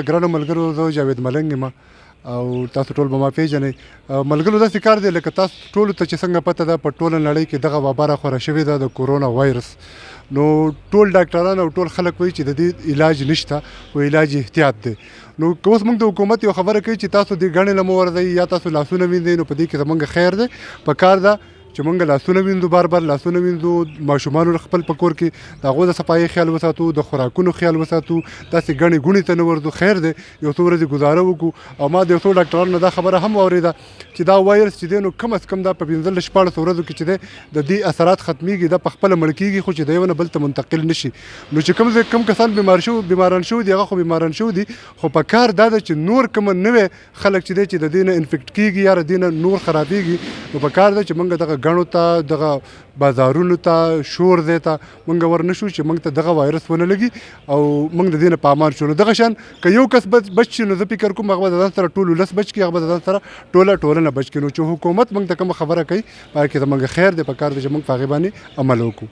ګرانو ملګرو زه جاوید ملنګ یم او تاسو ټول به ما پېژنئ. ملګرو داسې کار دی لکه تاسو ټولو ته چې څنګه پته ده په ټوله نړۍ کې دغه وبا راخوره شوې ده د کورونا وایرس. نو ټول ډاکټران او ټول خلک وایي چې د دې علاج نشته خو علاج احتیاط دی. نو که اوس موږ د حکومت یو خبره کوي چې تاسو دې ګڼې نه مه ورځئ یا تاسو لاسونه وینځئ، نو په دې کې زموږ خیر دی. پکار ده چې موږ لاسونه وینځو، بار لاسونه وینځو، ماشومانو خپل په کور کې د هغو د صفایي خیال وساتو، د خوراکونو خیال وساتو، داسې ګڼې ګوڼې ته نه ورځو. خیر دی یو څو ورځې ګزاره وکړو. او ما د یو څو ډاکټرانو نه دا خبره هم واورېده چې دا وایرس چې دی نو کم از کم دا په 15-16 ورځو کې چې دی د دې اثرات ختمیږي، دا په خپله مړ کېږي، خو چې د یو نه بل ته منتقل نشي. نو چې کوم کسان بیماران شوي دي هغه خو بیماران شوي دي، خو په کار دا ده چې نور کوم نوی خلک چې دی چې د دې نه انفیکټ کېږي یا د دې نه نور خرابېږي، نو په کار ده چې موږ دغه ګڼو ته، دغه بازارونو ته، شور ځای ته موږ ورنشو چې موږ ته دغه وایرس ونه لګي او موږ د دې نه په امان شو. نو دغه شان که یو کس بچ شي نو زه فکر کوم هغه به د ځان سره ټول ولس بچ کړي، هغه به د ځان سره ټوله ټولنه بچ کړي. نو چې حکومت موږ ته کومه خبره کوي په هغه کې زموږ خیر دی، په کار دی چې موږ په هغې باندې عمل وکړو.